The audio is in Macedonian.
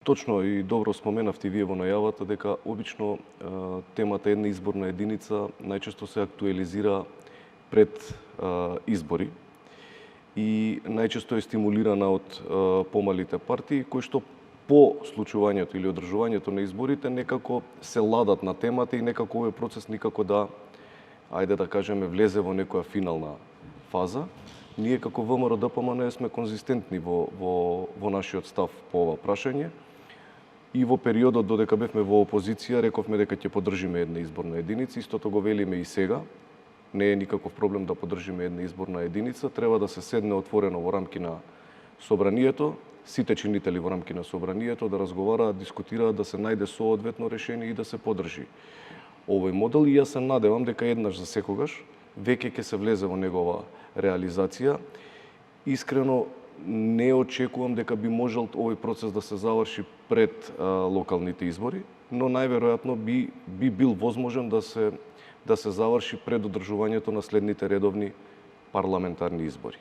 точно и добро споменавте вие во најавата дека обично темата една изборна единица најчесто се актуализира пред избори и најчесто е стимулирана од помалите партии кои што по случувањето или одржувањето на изборите некако се ладат на темата и некако овој процес никако да, ајде да кажеме, влезе во некоја финална фаза. Ние како ВМРО-ДПМН сме конзистентни во нашиот став по ова прашање. И во периодот додека бевме во опозиција рековме дека ќе поддржиме една изборна единица, истото го велиме и сега. Не е никаков проблем да поддржиме една изборна единица, треба да се седне отворено во рамки на собранието, сите чинители во рамки на собранието да разговараат, дискутираат, да се најде соодветно решение и да се поддржи овој модел и јас се надевам дека еднаш за секогаш веќе ќе се влезе во негова реализација. Искрено не очекувам дека би можел овој процес да се заврши пред локалните избори, но најверојатно би бил возможен да се заврши пред одржувањето на следните редовни парламентарни избори.